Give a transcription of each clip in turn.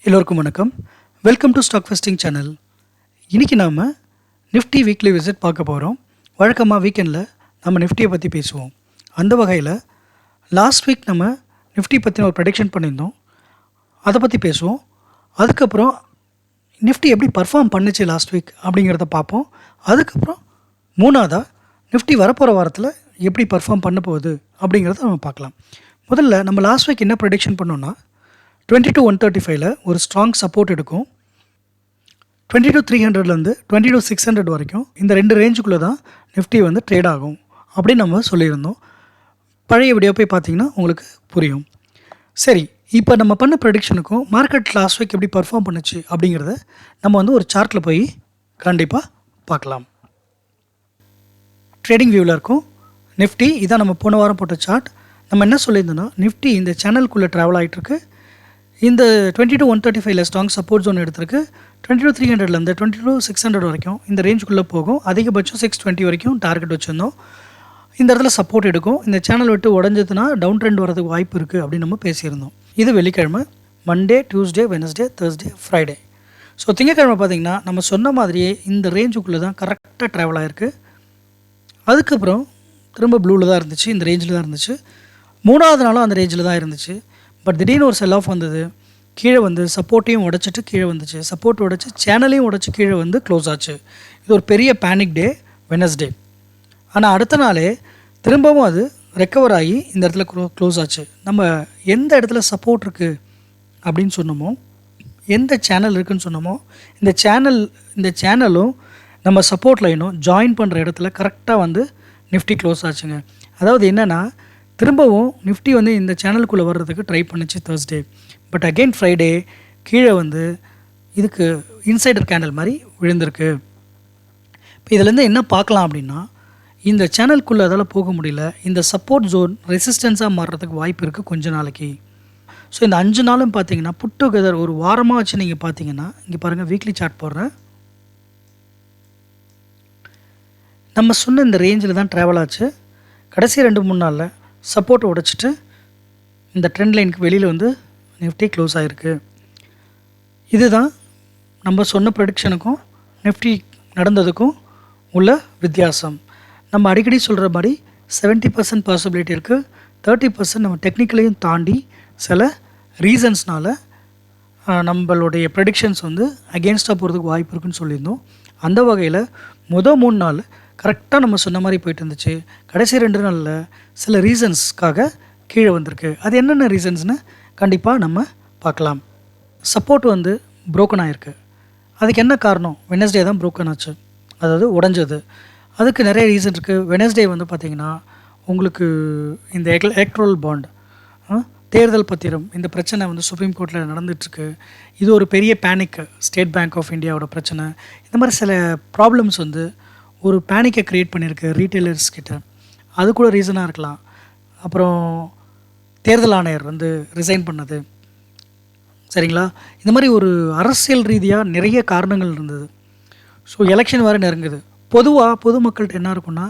எல்லோருக்கும் வணக்கம். Welcome to stock fasting channel. இன்றைக்கி நாம் நிஃப்டி வீக்லி விசிட் பார்க்க போகிறோம். வழக்கமாக வீக்கெண்டில் நம்ம நிஃப்டியை பற்றி பேசுவோம். அந்த வகையில் லாஸ்ட் வீக் நம்ம நிஃப்டி பற்றின ஒரு ப்ரெடிக்ஷன் பண்ணியிருந்தோம், அதை பற்றி பேசுவோம். அதுக்கப்புறம் நிஃப்டி எப்படி பர்ஃபார்ம் பண்ணுச்சு லாஸ்ட் வீக் அப்படிங்கிறத பார்ப்போம். அதுக்கப்புறம் மூணாவதாக நிஃப்டி வரப்போகிற வாரத்தில் எப்படி பர்ஃபார்ம் பண்ண போகுது அப்படிங்கிறத நம்ம பார்க்கலாம். முதல்ல நம்ம லாஸ்ட் வீக் என்ன ப்ரெடிக்ஷன் பண்ணோன்னா 22,135 ஒரு ஸ்ட்ராங் சப்போர்ட் எடுக்கும். 22,300 22,600 வரைக்கும் இந்த ரெண்டு ரேஞ்சுக்குள்ளே தான் நிஃப்டி ட்ரேட் ஆகும் அப்படின்னு நம்ம சொல்லியிருந்தோம். பழைய வீடியோ போய் பார்த்தீங்கன்னா உங்களுக்கு புரியும். சரி, இப்போ நம்ம பண்ண ப்ரெடிக்ஷனுக்கும் மார்க்கெட் லாஸ்ட் வீக் எப்படி பர்ஃபார்ம் பண்ணுச்சு அப்படிங்கிறத நம்ம ஒரு சார்ட்டில் போய் கண்டிப்பாக பார்க்கலாம். ட்ரேடிங் வியூவில் இருக்கும் நிஃப்டி. இதான் நம்ம போன வாரம் போட்ட சார்ட். நம்ம என்ன சொல்லியிருந்தோன்னா, நிஃப்டி இந்த சேனலுக்குள்ளே ட்ராவல் ஆகிட்டுருக்கு. இந்த 22,135 ஸ்ட்ராங் சப்போர்ட் ஜோன் எடுத்திருக்கு. 22,300 22,600 வரைக்கும் இந்த ரேஞ்சுக்குள்ளே போகும். அதிகபட்சம் 620 வரைக்கும் டார்கெட் வச்சுருந்தோம். இந்த இடத்துல சப்போர்ட் எடுக்கும். இந்த சேனல் விட்டு உடஞ்சதுன்னா டவுன் ட்ரெண்ட் வரதுக்கு வாய்ப்பு இருக்குது அப்படின்னு நம்ம பேசியிருந்தோம். இது வெள்ளிக்கிழமை, Monday, Tuesday, Wednesday, Thursday, Friday. So திங்கக்கிழமை பார்த்திங்கன்னா நம்ம சொன்ன மாதிரியே இந்த ரேஞ்சுக்குள்ளே தான் கரெக்டாக ட்ராவல் ஆகிருக்கு. அதுக்கப்புறம் திரும்ப ப்ளூவில் தான் இருந்துச்சு, இந்த ரேஞ்சில் தான் இருந்துச்சு. மூணாவது நாளும் அந்த ரேஞ்சில் தான் இருந்துச்சு. பட் திடீர்னு ஒரு செல் ஆஃப் வந்தது. கீழே சப்போர்ட்டையும் உடச்சிட்டு கீழே வந்துச்சு. சப்போர்ட் உடச்சி சேனலையும் உடச்சி கீழே க்ளோஸ் ஆச்சு. இது ஒரு பெரிய பேனிக் டே, வெனஸ்டே. ஆனால் அடுத்த நாளே திரும்பவும் அது ரெக்கவர் ஆகி இந்த இடத்துல க்ளோஸ் ஆச்சு. நம்ம எந்த இடத்துல சப்போர்ட் இருக்குது அப்படின்னு சொன்னோமோ, எந்த சேனல் இருக்குதுன்னு சொன்னோமோ, இந்த சேனலும் நம்ம சப்போர்ட் லைனும் ஜாயின் பண்ணுற இடத்துல கரெக்டாக நிஃப்டி க்ளோஸ் ஆச்சுங்க. அதாவது என்னென்னா, திரும்பவும் நிஃப்டி இந்த சேனலுக்குள்ளே வர்றதுக்கு ட்ரை பண்ணிச்சு தேர்ஸ்டே. பட் அகெயின் ஃப்ரைடே கீழே இதுக்கு இன்சைடர் கேண்டில் மாதிரி விழுந்திருக்கு. இப்போ இதிலேருந்து என்ன பார்க்கலாம் அப்படின்னா, இந்த சேனலுக்குள்ளே அதால் போக முடியல. இந்த சப்போர்ட் ஜோன் ரெசிஸ்டன்ஸாக மாறுறதுக்கு வாய்ப்பு இருக்குது கொஞ்ச நாளைக்கு. ஸோ இந்த 5 நாளும் பார்த்தீங்கன்னா புட் டுகெதர் ஒரு வாரமாக வச்சு நீங்கள் பார்த்தீங்கன்னா, இங்கே பாருங்கள், வீக்லி சார்ட் போடுறேன். நம்ம சொன்ன இந்த ரேஞ்சில் தான் ட்ராவல் ஆச்சு. கடைசி 2-3 நாளில் சப்போர்ட்டை உடைச்சிட்டு இந்த ட்ரெண்ட் லைனுக்கு வெளியில் நிஃப்டி க்ளோஸ் ஆகிருக்கு. இதுதான் நம்ம சொன்ன ப்ரெடிக்ஷனுக்கும் நிஃப்டி நடந்ததுக்கும் உள்ள வித்தியாசம். நம்ம அடிக்கடி சொல்கிற மாதிரி 70% பாசிபிலிட்டி இருக்குது. 30% நம்ம டெக்னிக்கலையும் தாண்டி சில ரீசன்ஸ்னால் நம்மளுடைய ப்ரெடிக்ஷன்ஸ் அகெயின்ஸ்டாக போகிறதுக்கு வாய்ப்பு இருக்குதுன்னு சொல்லியிருந்தோம். அந்த வகையில் 3 நாள் கரெக்டாக நம்ம சொன்ன மாதிரி போயிட்டு இருந்துச்சு. கடைசி 2 நாளில் சில ரீசன்ஸ்க்காக கீழே வந்திருக்கு. அது என்னென்ன ரீசன்ஸ்னு கண்டிப்பாக நம்ம பார்க்கலாம். சப்போர்ட் ப்ரோக்கன் ஆகிருக்கு. அதுக்கு என்ன காரணம்? வெனஸ்டே தான் ப்ரோக்கன் ஆச்சு, அதாவது உடஞ்சது. அதுக்கு நிறைய ரீசன் இருக்குது. வெனஸ்டே பார்த்திங்கன்னா உங்களுக்கு இந்த எலக்ட்ரல் பாண்ட், தேர்தல் பத்திரம், இந்த பிரச்சனை சுப்ரீம் கோர்ட்டில் நடந்துகிட்ருக்கு. இது ஒரு பெரிய பேனிக், ஸ்டேட் பேங்க் ஆஃப் இந்தியாவோட பிரச்சனை. இந்த மாதிரி சில ப்ராப்ளம்ஸ் ஒரு பேனிக்கை க்ரியேட் பண்ணியிருக்கு ரீட்டைலர்ஸ் கிட்ட. அது கூட ரீசனாக இருக்கலாம். அப்புறம் தேர்தல் ஆணையர் ரிசைன் பண்ணது, சரிங்களா? இந்த மாதிரி ஒரு அரசியல் ரீதியாக நிறைய காரணங்கள் இருந்தது. ஸோ எலெக்ஷன் வேறு நெருங்குது. பொதுவாக பொதுமக்கள்கிட்ட என்ன இருக்குன்னா,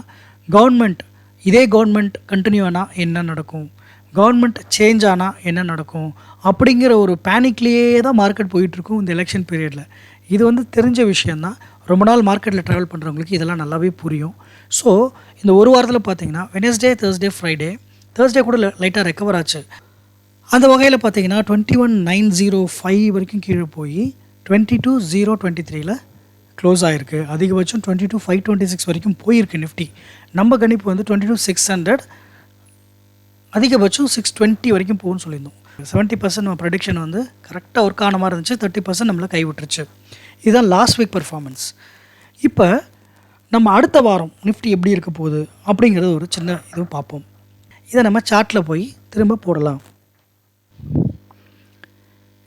இதே கவர்மெண்ட் கண்டினியூ ஆனால் என்ன நடக்கும், கவர்மெண்ட் சேஞ்ச் ஆனால் என்ன நடக்கும் அப்படிங்கிற ஒரு பேனிக்லேயே தான் மார்க்கெட் போயிட்டுருக்கும் இந்த எலெக்ஷன் பீரியடில். இது தெரிஞ்ச விஷயந்தான். ரொம்ப நாள் மார்க்கெட்டில் ட்ராவல் பண்ணுறவங்களுக்கு இதெல்லாம் நல்லாவே புரியும். ஸோ இந்த ஒரு வாரத்தில் பார்த்தீங்கன்னா வெனஸ்டே, தேர்ஸ்டே, ஃப்ரைடே, தேர்ஸ்டே கூட லைட்டாக ரெக்கவர் ஆச்சு. அந்த வகையில் பார்த்தீங்கன்னா 21,905 வரைக்கும் கீழே போய் 22,023 க்ளோஸ் ஆகிருக்கு. அதிகபட்சம் 22,526 வரைக்கும் போயிருக்கு நிஃப்டி. நம்ம கணிப்பு 22,600, அதிகபட்சம் 620 வரைக்கும் போகும்னு சொல்லியிருந்தோம். 70% நம்ம ப்ரெடிக்ஷன் கரெக்டாக ஒர்க் ஆன மாதிரி இருந்துச்சு. 30% நம்மளை கைவிட்டுருச்சு. இதுதான் லாஸ்ட் வீக் பர்ஃபார்மன்ஸ். இப்போ நம்ம அடுத்த வாரம் நிஃப்டி எப்படி இருக்க போகுது அப்படிங்கிறது ஒரு சின்ன இது பார்ப்போம். இதை நம்ம சார்ட்டில் போய் திரும்ப போடலாம்.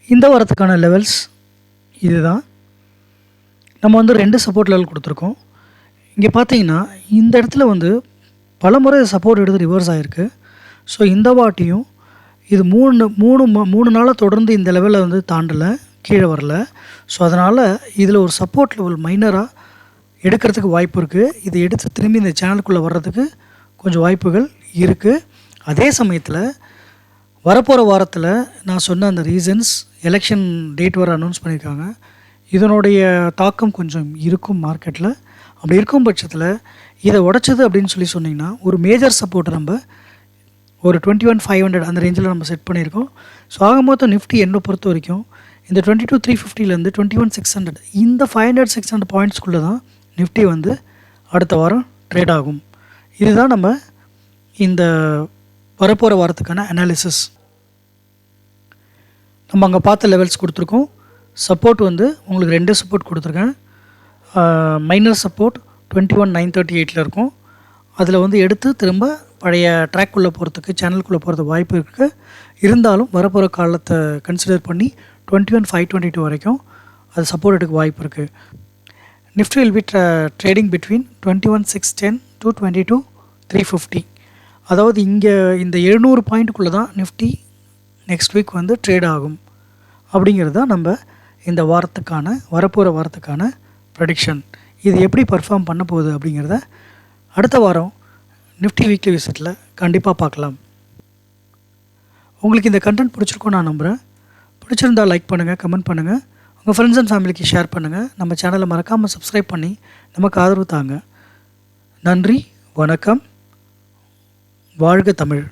இந்த வாரத்துக்கான லெவல்ஸ் இதுதான். நம்ம 2 சப்போர்ட் லெவல் கொடுத்துருக்கோம். இங்கே பார்த்தீங்கன்னா இந்த இடத்துல பல முறை சப்போர்ட் எடுத்து ரிவர்ஸ் ஆகிருக்கு. ஸோ இந்த வாட்டியும் இது 3 நாளாக தொடர்ந்து இந்த லெவலில் தாண்டலை, கீழே வரல. ஸோ அதனால் இதில் ஒரு சப்போர்ட் லெவல் மைனராக எடுக்கிறதுக்கு வாய்ப்பு இருக்குது. இதை எடுத்து திரும்பி இந்த சேனலுக்குள்ளே வர்றதுக்கு கொஞ்சம் வாய்ப்புகள் இருக்குது. அதே சமயத்தில் வரப்போகிற வாரத்தில் நான் சொன்ன அந்த ரீசன்ஸ் எலெக்ஷன் டேட் வர அனௌன்ஸ் பண்ணியிருக்காங்க. இதனுடைய தாக்கம் கொஞ்சம் இருக்கும் மார்க்கெட்டில். அப்படி இருக்கும் பட்சத்தில் இதை உடைச்சது அப்படின்னு சொன்னிங்கன்னா ஒரு மேஜர் சப்போர்ட்டை நம்ம ஒரு 21,500 அந்த ரேஞ்சில் நம்ம செட் பண்ணியிருக்கோம். ஸோ ஆக மொத்தம் நிஃப்டி என்னை பொறுத்த வரைக்கும் இந்த 22,350லேருந்து 21,600 இந்த 500-600 பாயிண்ட்ஸ்குள்ளே தான் நிஃப்டி வந்து அடுத்த வாரம் ட்ரேட் ஆகும். இதுதான் நம்ம இந்த வரப்போகிற வாரத்துக்கான அனாலிசிஸ். நம்ம அங்கே பார்த்த லெவல்ஸ் கொடுத்துருக்கோம். சப்போர்ட் வந்து உங்களுக்கு 2 சப்போர்ட் கொடுத்துருக்கேன். மைனர் சப்போர்ட் 21,938 இருக்கும். அதில் வந்து எடுத்து திரும்ப பழைய ட்ராக்குள்ளே போகிறதுக்கு சேனலுக்குள்ளே போகிறதுக்கு வாய்ப்பு இருக்குது. இருந்தாலும் வரப்போகிற காலத்தை கன்சிடர் பண்ணி 21,522 வரைக்கும் அது சப்போர்ட் எடுக்க வாய்ப்பு இருக்குது. Nifty will be trading between 21,610 to 22,350. அதாவது இங்கே இந்த 700 பாயிண்ட்டுக்குள்ளே தான் நிஃப்டி நெக்ஸ்ட் வீக் வந்து ட்ரேட் ஆகும். அப்படிங்கிறது தான் நம்ம இந்த வாரத்துக்கான வரப்போகிற வாரத்துக்கான ப்ரெடிக்ஷன். இது எப்படி பர்ஃபார்ம் பண்ண போகுது அப்படிங்கிறத அடுத்த வாரம் நிஃப்டி வீக்லி விசிட்டில் கண்டிப்பாக பார்க்கலாம். உங்களுக்கு இந்த கண்டென்ட் பிடிச்சிருக்கும் நான் நம்புகிறேன். பிடிச்சிருந்தால் லைக் பண்ணுங்கள், கமெண்ட் பண்ணுங்கள், உங்கள் ஃப்ரெண்ட்ஸ் அண்ட் ஃபேமிலிக்கு ஷேர் பண்ணுங்கள். நம்ம சேனலை மறக்காமல் சப்ஸ்கிரைப் பண்ணி நமக்கு ஆதரவு தாங்க. நன்றி, வணக்கம், வாழ்க தமிழ்.